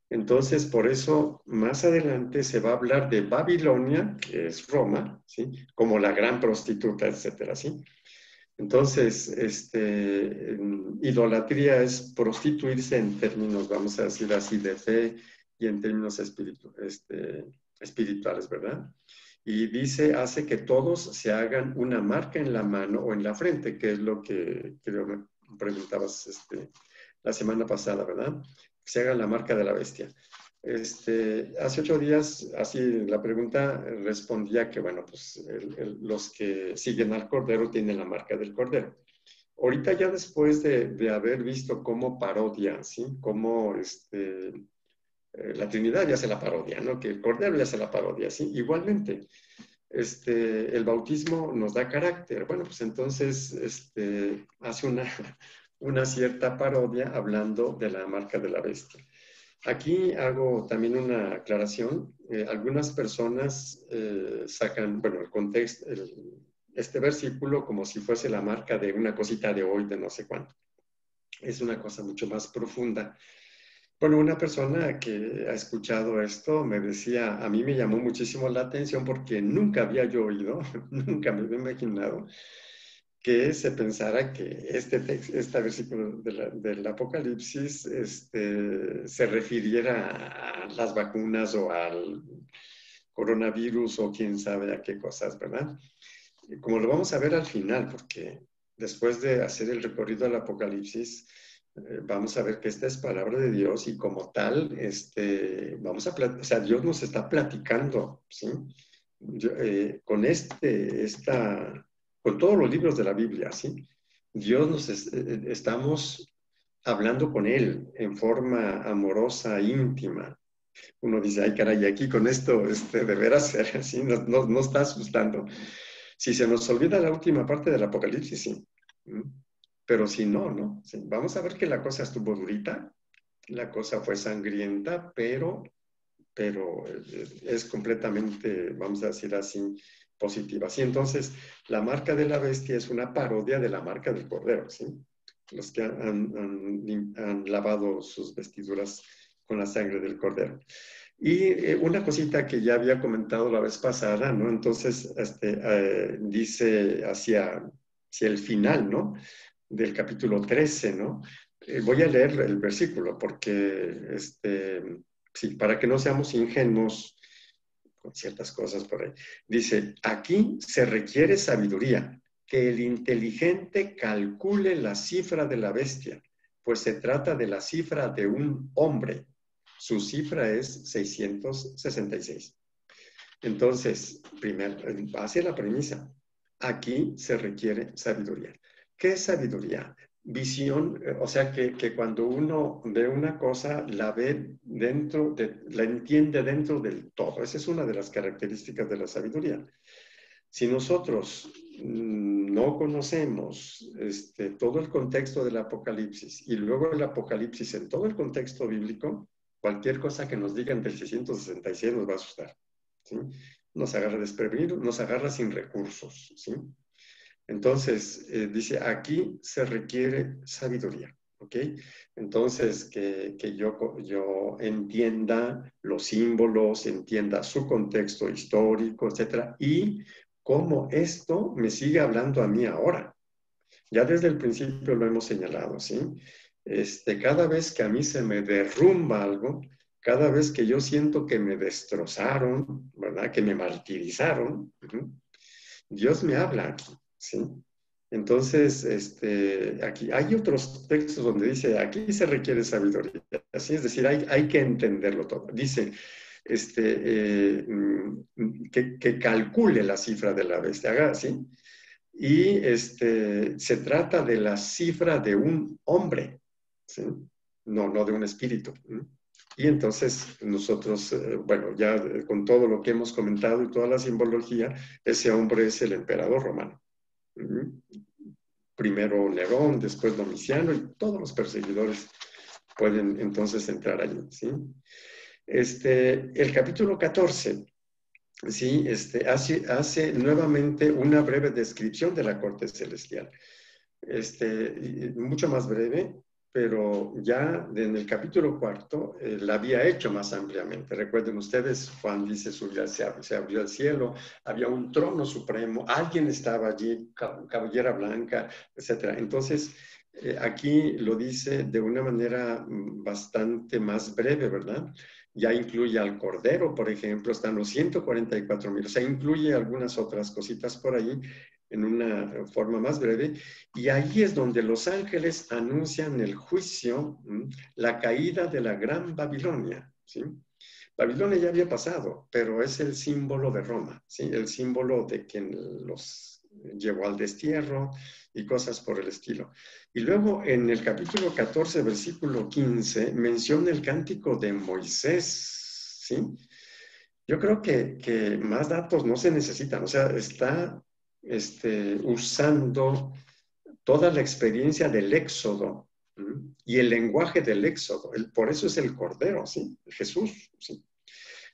Entonces, por eso, más adelante se va a hablar de Babilonia, que es Roma, ¿sí? Como la gran prostituta, etcétera, ¿sí? Entonces, idolatría es prostituirse en términos, vamos a decir así, de fe y en términos espirituales, ¿verdad? Y dice, hace que todos se hagan una marca en la mano o en la frente, que es lo que creo me preguntabas la semana pasada, ¿verdad? Que se haga la marca de la bestia. Hace 8 días, así la pregunta respondía que, bueno, pues los que siguen al Cordero tienen la marca del Cordero. Ahorita ya después de haber visto cómo parodia, ¿sí? Cómo la Trinidad ya hace la parodia, ¿no? Que el Cordero ya hace la parodia, ¿sí? Igualmente, el bautismo nos da carácter. Bueno, pues entonces hace una cierta parodia hablando de la marca de la bestia. Aquí hago también una aclaración. Algunas personas sacan, bueno, el contexto, este versículo como si fuese la marca de una cosita de hoy, de no sé cuánto. Es una cosa mucho más profunda. Bueno, una persona que ha escuchado esto me decía, a mí me llamó muchísimo la atención porque nunca había yo oído, nunca me había imaginado que se pensara que este versículo del Apocalipsis se refiriera a las vacunas o al coronavirus o quién sabe a qué cosas, ¿verdad? Como lo vamos a ver al final, porque después de hacer el recorrido del Apocalipsis, vamos a ver que esta es palabra de Dios y como tal, o sea, Dios nos está platicando, ¿sí? Con con todos los libros de la Biblia, ¿sí? Estamos hablando con Él en forma amorosa, íntima. Uno dice, ay caray, aquí con esto, de veras ser así, no está asustando. Si se nos olvida la última parte del Apocalipsis, sí. Pero si no, ¿no? Sí. Vamos a ver que la cosa estuvo durita, la cosa fue sangrienta, pero es completamente, vamos a decir así, positiva. Sí, entonces, la marca de la bestia es una parodia de la marca del Cordero, ¿sí? Los que han lavado sus vestiduras con la sangre del Cordero. Y una cosita que ya había comentado la vez pasada, ¿no? Entonces, dice hacia el final, ¿no? Del capítulo 13, ¿no? Voy a leer el versículo porque, sí, para que no seamos ingenuos con ciertas cosas por ahí. Dice, aquí se requiere sabiduría, que el inteligente calcule la cifra de la bestia, pues se trata de la cifra de un hombre. Su cifra es 666. Entonces, primero, hacia la premisa, aquí se requiere sabiduría. ¿Qué es sabiduría? Visión, o sea, que cuando uno ve una cosa, la ve la entiende dentro del todo. Esa es una de las características de la sabiduría. Si nosotros no conocemos todo el contexto del Apocalipsis y luego el Apocalipsis en todo el contexto bíblico, cualquier cosa que nos digan del 666 nos va a asustar, ¿sí? Nos agarra desprevenidos, nos agarra sin recursos, ¿sí? Entonces, dice, aquí se requiere sabiduría, ¿ok? Entonces, que yo entienda los símbolos, entienda su contexto histórico, etcétera, y cómo esto me sigue hablando a mí ahora. Ya desde el principio lo hemos señalado, ¿sí? Cada vez que a mí se me derrumba algo, cada vez que yo siento que me destrozaron, ¿verdad? Que me martirizaron, Dios me habla aquí, ¿sí? Entonces, aquí hay otros textos donde dice, aquí se requiere sabiduría, ¿sí? Es decir, hay que entenderlo todo. Dice, que calcule la cifra de la bestia, ¿sí? Y se trata de la cifra de un hombre, ¿sí? No de un espíritu. Y entonces nosotros, bueno, ya con todo lo que hemos comentado y toda la simbología, ese hombre es el emperador romano. Primero Nerón, después Domiciano y todos los perseguidores pueden entonces entrar allí, ¿sí? El capítulo 14, ¿sí? Hace nuevamente una breve descripción de la corte celestial. Mucho más breve, pero ya en el capítulo 4 la había hecho más ampliamente. Recuerden ustedes, Juan dice, se abrió el cielo, había un trono supremo, alguien estaba allí, cabellera blanca, etc. Entonces, aquí lo dice de una manera bastante más breve, ¿verdad? Ya incluye al Cordero, por ejemplo, están los 144,000, o sea, incluye algunas otras cositas por ahí en una forma más breve, y ahí es donde los ángeles anuncian el juicio, la caída de la gran Babilonia, ¿sí? Babilonia ya había pasado, pero es el símbolo de Roma, ¿sí? El símbolo de quien los llevó al destierro y cosas por el estilo. Y luego en el capítulo 14, versículo 15, menciona el cántico de Moisés, ¿sí? Yo creo que más datos no se necesitan, o sea, está usando toda la experiencia del Éxodo, ¿sí? Y el lenguaje del Éxodo, por eso es el Cordero, ¿sí? Jesús, ¿sí?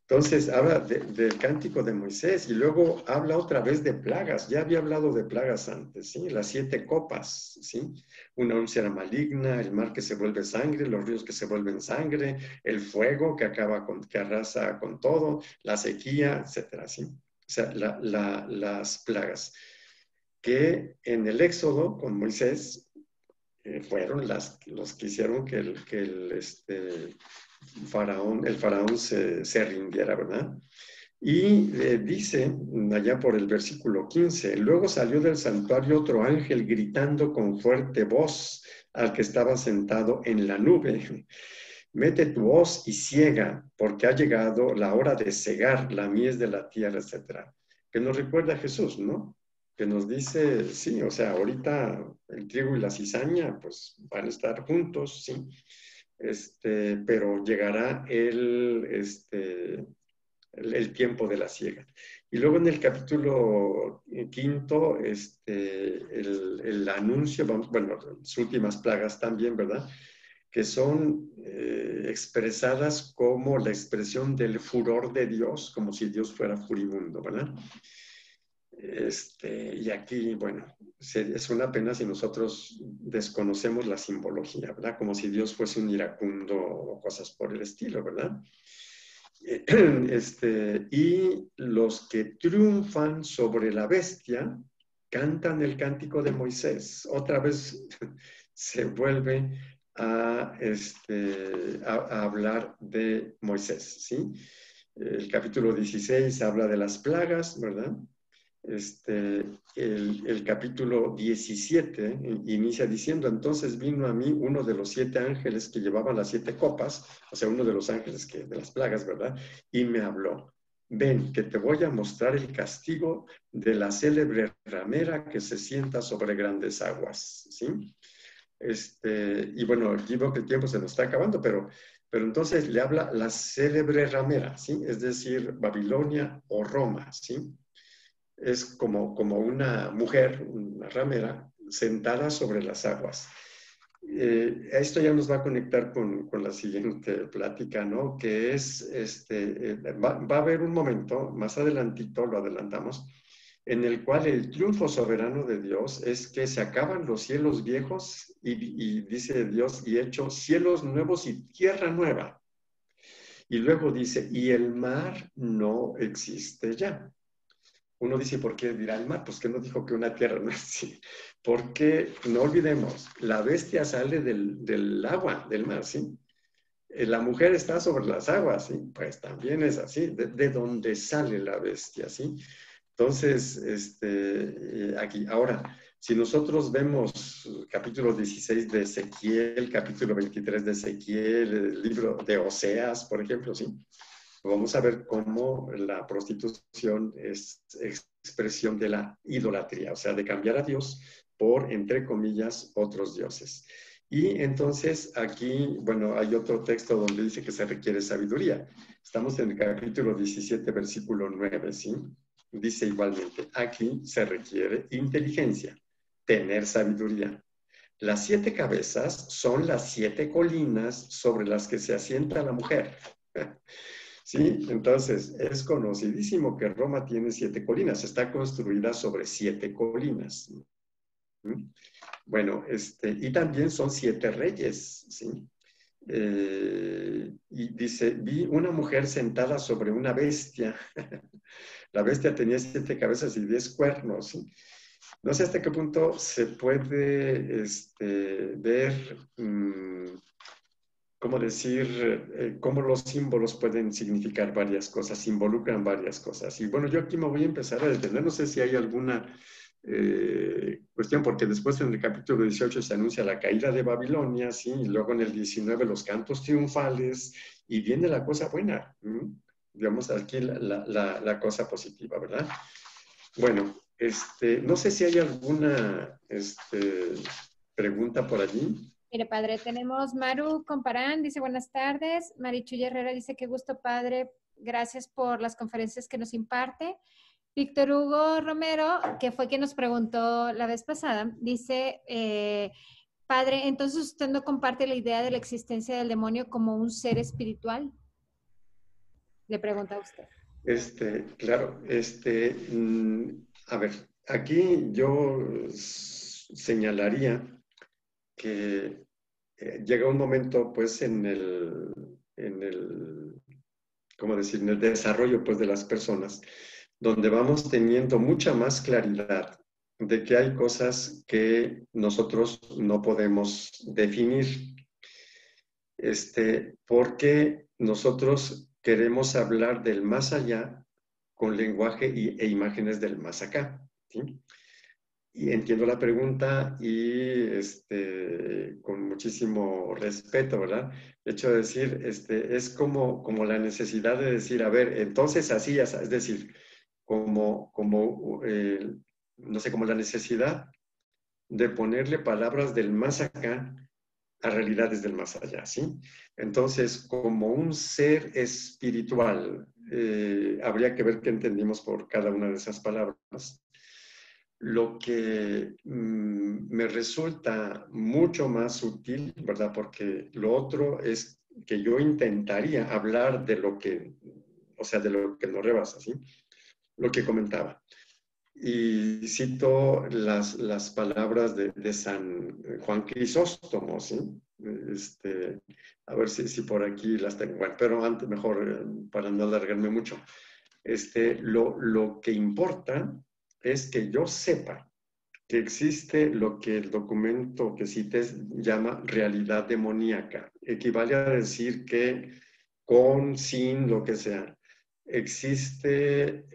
Entonces habla del cántico de Moisés y luego habla otra vez de plagas. Ya había hablado de plagas antes, ¿sí? Las 7 copas, ¿sí? Una úlcera maligna, el mar que se vuelve sangre, los ríos que se vuelven sangre, el fuego que que arrasa con todo, la sequía, etcétera, ¿sí? O sea, las plagas que en el Éxodo con Moisés fueron los que hicieron que el faraón se rindiera, ¿verdad? Y dice allá por el versículo 15, luego salió del santuario otro ángel gritando con fuerte voz al que estaba sentado en la nube. Mete tu hoz y ciega, porque ha llegado la hora de cegar la mies de la tierra, etc. Que nos recuerda a Jesús, ¿no? Que nos dice, sí, o sea, ahorita el trigo y la cizaña, pues van a estar juntos, sí. Pero llegará el tiempo de la siega. Y luego en el capítulo 5, el anuncio, bueno, las últimas plagas también, ¿verdad? Que son expresadas como la expresión del furor de Dios, como si Dios fuera furibundo, ¿verdad? Y aquí, bueno, es una pena si nosotros desconocemos la simbología, ¿verdad? Como si Dios fuese un iracundo o cosas por el estilo, ¿verdad? Y los que triunfan sobre la bestia cantan el cántico de Moisés. Otra vez se vuelve a hablar de Moisés, ¿sí? El capítulo 16 habla de las plagas, ¿verdad? El capítulo 17 inicia diciendo, entonces vino a mí uno de los 7 ángeles que llevaban las 7 copas, o sea, uno de los ángeles de las plagas, ¿verdad? Y me habló, ven, que te voy a mostrar el castigo de la célebre ramera que se sienta sobre grandes aguas, ¿sí? Y bueno, aquí veo que el tiempo se nos está acabando, pero entonces le habla la célebre ramera, ¿sí? Es decir, Babilonia o Roma, ¿sí? Es como una mujer, una ramera, sentada sobre las aguas. Esto ya nos va a conectar con la siguiente plática, ¿no? Que es, va a haber un momento, más adelantito, lo adelantamos, en el cual el triunfo soberano de Dios es que se acaban los cielos viejos y dice Dios, y hecho cielos nuevos y tierra nueva. Y luego dice, y el mar no existe ya. Uno dice, ¿por qué dirá el mar? Pues que no dijo que una tierra no existe. Porque no olvidemos, la bestia sale del agua, del mar, ¿sí? La mujer está sobre las aguas, ¿sí? Pues también es así, de donde sale la bestia, ¿sí? Entonces, aquí, ahora, si nosotros vemos capítulo 16 de Ezequiel, capítulo 23 de Ezequiel, el libro de Oseas, por ejemplo, ¿sí? Vamos a ver cómo la prostitución es expresión de la idolatría, o sea, de cambiar a Dios por, entre comillas, otros dioses. Y entonces aquí, bueno, hay otro texto donde dice que se requiere sabiduría. Estamos en el capítulo 17, versículo 9, ¿sí? Dice igualmente, aquí se requiere inteligencia, tener sabiduría. Las 7 cabezas son las 7 colinas sobre las que se asienta la mujer. Sí, entonces es conocidísimo que Roma tiene 7 colinas, está construida sobre 7 colinas. Bueno, y también son 7 reyes, ¿sí? Y dice, vi una mujer sentada sobre una bestia. La bestia tenía 7 cabezas y 10 cuernos, ¿sí? No sé hasta qué punto se puede ver, ¿cómo decir? Cómo los símbolos pueden significar varias cosas, involucran varias cosas. Y bueno, yo aquí me voy a empezar a detener, no sé si hay alguna cuestión, porque después en el capítulo 18 se anuncia la caída de Babilonia, ¿sí? Y luego en el 19 los cantos triunfales, y viene la cosa buena, digamos aquí la cosa positiva, ¿verdad? Bueno, No sé si hay alguna pregunta por allí. Mire, padre, tenemos Maru Comparán, dice buenas tardes. Marichuy Herrera dice qué gusto, padre. Gracias por las conferencias que nos imparte. Víctor Hugo Romero, que fue quien nos preguntó la vez pasada, dice, padre, entonces usted no comparte la idea de la existencia del demonio como un ser espiritual. Le pregunta a usted. Claro, a ver, aquí yo señalaría que llega un momento, pues, ¿cómo decir?, en el desarrollo, pues, de las personas, donde vamos teniendo mucha más claridad de que hay cosas que nosotros no podemos definir, porque nosotros queremos hablar del más allá con lenguaje e imágenes del más acá, ¿sí? Y entiendo la pregunta y con muchísimo respeto, ¿verdad? El hecho de decir, es como la necesidad de decir, a ver, entonces así, es decir, no sé, como la necesidad de ponerle palabras del más acá a realidades del más allá, ¿sí? Entonces, como un ser espiritual, habría que ver qué entendimos por cada una de esas palabras. Lo que me resulta mucho más útil, ¿verdad? Porque lo otro es que yo intentaría hablar de lo que, o sea, de lo que no rebasa, ¿sí? Lo que comentaba. Y cito las palabras de San Juan Crisóstomo, ¿sí? A ver si por aquí las tengo. Bueno, pero antes, mejor, para no alargarme mucho. Lo que importa es que yo sepa que existe lo que el documento que cites llama realidad demoníaca. Equivale a decir que con, sin, lo que sea, existe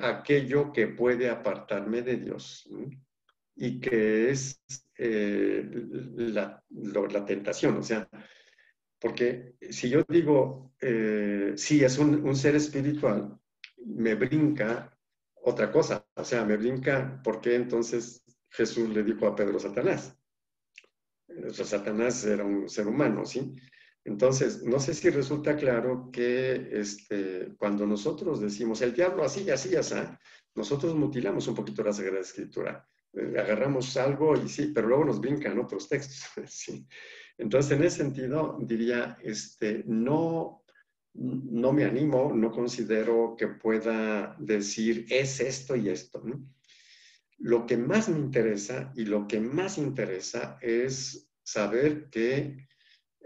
aquello que puede apartarme de Dios, ¿no? Y que es la tentación. O sea, porque si yo digo, sí, es un ser espiritual, me brinca otra cosa. O sea, me brinca por qué entonces Jesús le dijo a Pedro Satanás. O sea, Satanás era un ser humano, ¿sí? Entonces, no sé si resulta claro que cuando nosotros decimos el diablo así, así, así, nosotros mutilamos un poquito la Sagrada Escritura. Agarramos algo y sí, pero luego nos brincan otros textos, ¿sí? Entonces, en ese sentido, diría, no me animo, no considero que pueda decir es esto y esto, ¿no? Lo que más me interesa y lo que más interesa es saber que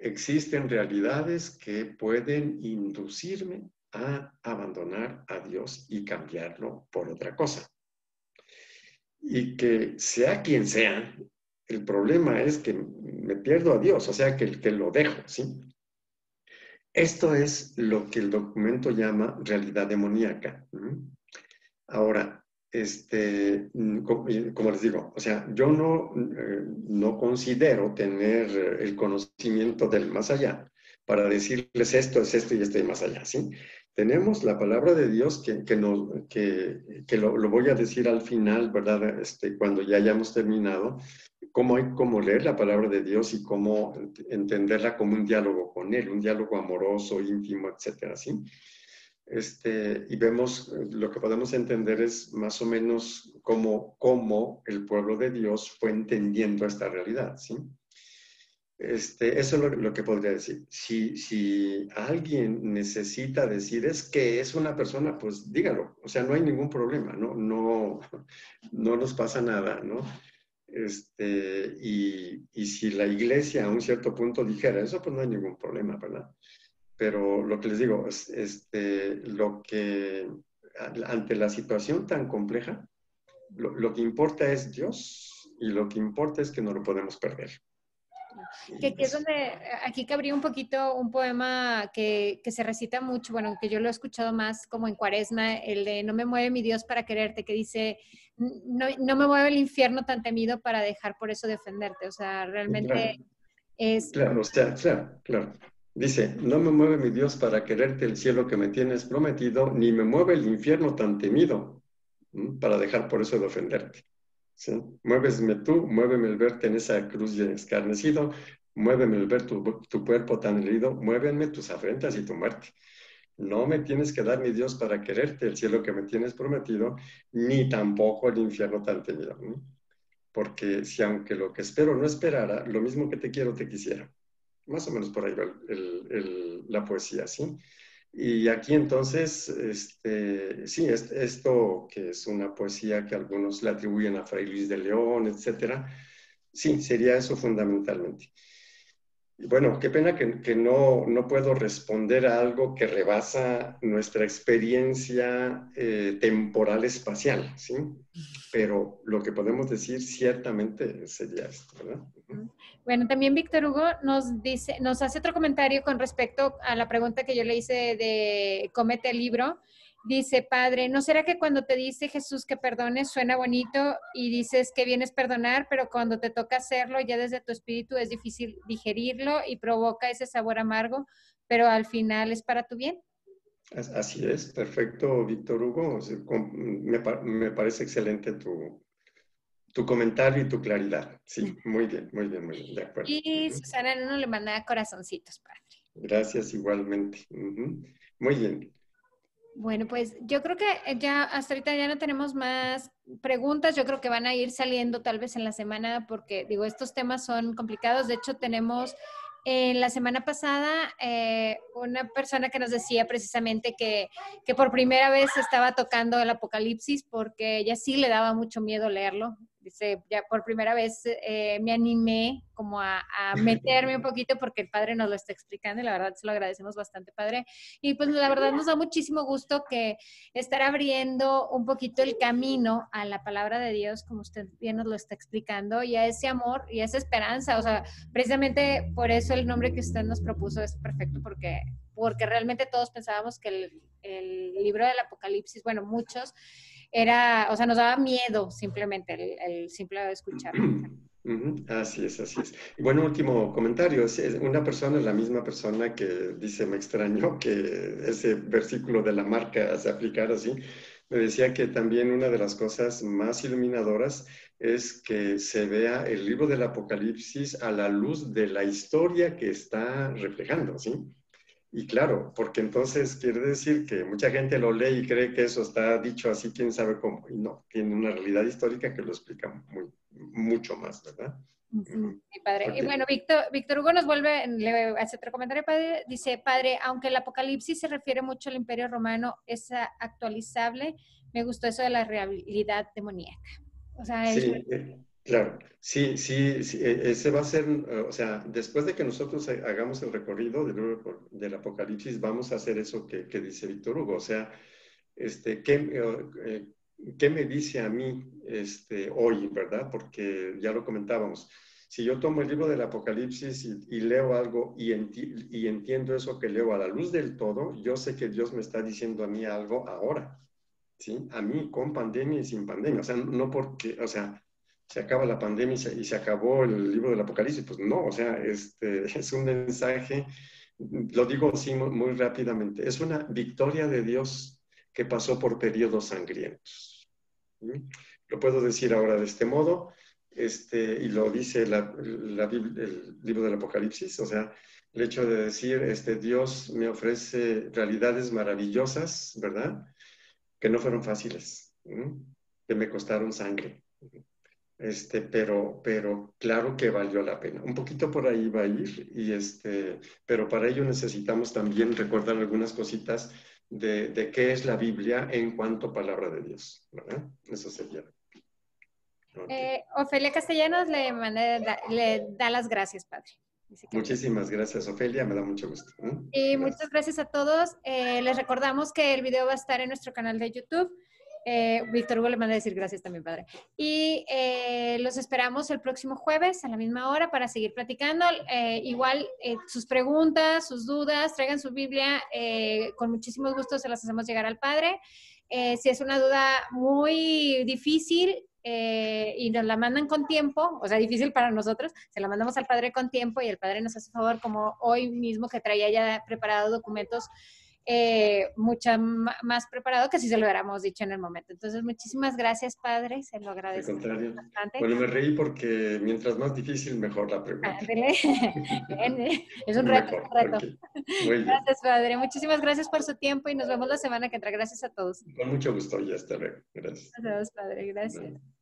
existen realidades que pueden inducirme a abandonar a Dios y cambiarlo por otra cosa. Y que sea quien sea, el problema es que me pierdo a Dios, o sea, que lo dejo, ¿sí? Esto es lo que el documento llama realidad demoníaca. Ahora, como les digo, o sea, yo no considero tener el conocimiento del más allá para decirles esto es esto y esto y más allá, ¿sí? Tenemos la palabra de Dios que lo voy a decir al final, ¿verdad? Cuando ya hayamos terminado, cómo leer la palabra de Dios y cómo entenderla como un diálogo con Él, un diálogo amoroso, íntimo, etcétera, ¿sí? Y vemos, lo que podemos entender es más o menos cómo el pueblo de Dios fue entendiendo esta realidad, ¿sí? Eso es lo que podría decir. Si alguien necesita decir es que es una persona, pues dígalo. O sea, no hay ningún problema, no nos pasa nada, ¿no? Y si la iglesia a un cierto punto dijera eso, pues no hay ningún problema, ¿verdad? Pero lo que les digo es, ante la situación tan compleja, lo que importa es Dios y lo que importa es que no lo podemos perder. Que aquí es donde, aquí cabría un poquito un poema que se recita mucho, bueno, que yo lo he escuchado más como en Cuaresma, el de No me mueve mi Dios para quererte, que dice, no me mueve el infierno tan temido para dejar por eso de ofenderte. O sea, realmente Claro, es... claro, o sea, claro. Dice, no me mueve mi Dios para quererte el cielo que me tienes prometido, ni me mueve el infierno tan temido para dejar por eso de ofenderte. ¿Sí? Muéveme tú, muéveme el verte en esa cruz escarnecido, muéveme el ver tu cuerpo tan herido, muéveme tus afrentas y tu muerte. No me tienes que dar ni Dios para quererte, el cielo que me tienes prometido, ni tampoco el infierno tan temido. ¿No? Porque si aunque lo que espero no esperara, lo mismo que te quiero te quisiera. Más o menos por ahí va la poesía, ¿sí? Y aquí entonces, sí, esto que es una poesía que algunos le atribuyen a Fray Luis de León, etcétera, sí, sería eso fundamentalmente. Y bueno, qué pena que no puedo responder a algo que rebasa nuestra experiencia temporal espacial, ¿sí? Pero lo que podemos decir ciertamente sería esto, ¿verdad? Bueno, también Víctor Hugo nos dice, nos hace otro comentario con respecto a la pregunta que yo le hice de cómete el libro. Dice, padre, ¿no será que cuando te dice Jesús que perdones suena bonito y dices que vienes perdonar, pero cuando te toca hacerlo ya desde tu espíritu es difícil digerirlo y provoca ese sabor amargo, pero al final es para tu bien? Así es, perfecto, Víctor Hugo. O sea, me parece excelente tu comentario y tu claridad. Sí, muy bien, muy bien, muy bien, de acuerdo. Y Susana Nuno le manda corazoncitos, padre. Gracias igualmente. Muy bien. Bueno, pues yo creo que ya hasta ahorita ya no tenemos más preguntas. Yo creo que van a ir saliendo tal vez en la semana porque, digo, estos temas son complicados. De hecho, tenemos en la semana pasada una persona que nos decía precisamente que por primera vez estaba tocando el Apocalipsis porque ella sí le daba mucho miedo leerlo. Dice, ya por primera vez me animé como a meterme un poquito porque el padre nos lo está explicando y la verdad se lo agradecemos bastante, padre. Y pues la verdad nos da muchísimo gusto que estar abriendo un poquito el camino a la palabra de Dios, como usted bien nos lo está explicando, y a ese amor y a esa esperanza. O sea, precisamente por eso el nombre que usted nos propuso es perfecto, porque realmente todos pensábamos que el libro del Apocalipsis, bueno, muchos, era, o sea, nos daba miedo simplemente el simple escucharlo. Así es, así es. Y bueno, último comentario. Es una persona, la misma persona que dice, me extrañó que ese versículo de la marca se aplicara así. Me decía que también una de las cosas más iluminadoras es que se vea el libro del Apocalipsis a la luz de la historia que está reflejando, ¿sí? Y claro, porque entonces quiere decir que mucha gente lo lee y cree que eso está dicho así, quién sabe cómo. Y no, tiene una realidad histórica que lo explica mucho más, ¿verdad? Sí, padre. Y Okay. bueno, Víctor Hugo nos vuelve, le hace otro comentario, padre. Dice, padre, aunque el Apocalipsis se refiere mucho al Imperio Romano, es actualizable. Me gustó eso de la realidad demoníaca. O sea, Sí, claro. Sí, sí, sí, ese va a ser, o sea, después de que nosotros hagamos el recorrido del Apocalipsis, vamos a hacer eso que dice Víctor Hugo. O sea, ¿qué me dice a mí hoy, verdad? Porque ya lo comentábamos. Si yo tomo el libro del Apocalipsis y leo algo y entiendo eso que leo a la luz del todo, yo sé que Dios me está diciendo a mí algo ahora. ¿Sí? A mí con pandemia y sin pandemia, o sea, no porque, o sea, se acaba la pandemia y se acabó el libro del Apocalipsis, pues no, o sea, es un mensaje, lo digo así muy rápidamente, es una victoria de Dios que pasó por periodos sangrientos. ¿Sí? Lo puedo decir ahora de este modo, y lo dice el libro del Apocalipsis, o sea, el hecho de decir, Dios me ofrece realidades maravillosas, ¿verdad? Que no fueron fáciles, que me costaron sangre, pero claro que valió la pena. Un poquito por ahí va a ir, pero para ello necesitamos también recordar algunas cositas de qué es la Biblia en cuanto a palabra de Dios, ¿verdad? Eso sería. Okay. Ofelia Castellanos le da las gracias, padre. Dice que Muchísimas gracias, Ofelia, me da mucho gusto. y Gracias. muchas gracias a todos. Les recordamos que el video va a estar en nuestro canal de YouTube. Víctor Hugo le manda a decir gracias también, padre. Y los esperamos el próximo jueves a la misma hora para seguir platicando. Igual sus preguntas, sus dudas, traigan su Biblia. Con muchísimo gusto se las hacemos llegar al padre. Si es una duda muy difícil, y nos la mandan con tiempo, o sea, difícil para nosotros, se la mandamos al padre con tiempo y el padre nos hace favor, como hoy mismo que traía ya preparado documentos mucho más preparado que si se lo hubiéramos dicho en el momento. Entonces, muchísimas gracias, padre, se lo Al agradezco contrario. bastante. Bueno, me reí porque mientras más difícil, mejor la pregunta. Ándele. Es un reto, Mejor, un reto. ok. Muy bien. Gracias, padre. Muchísimas gracias por su tiempo y nos vemos la semana que entra. Gracias a todos. Con mucho gusto y hasta luego. Gracias. Adiós, padre. Gracias. Bueno.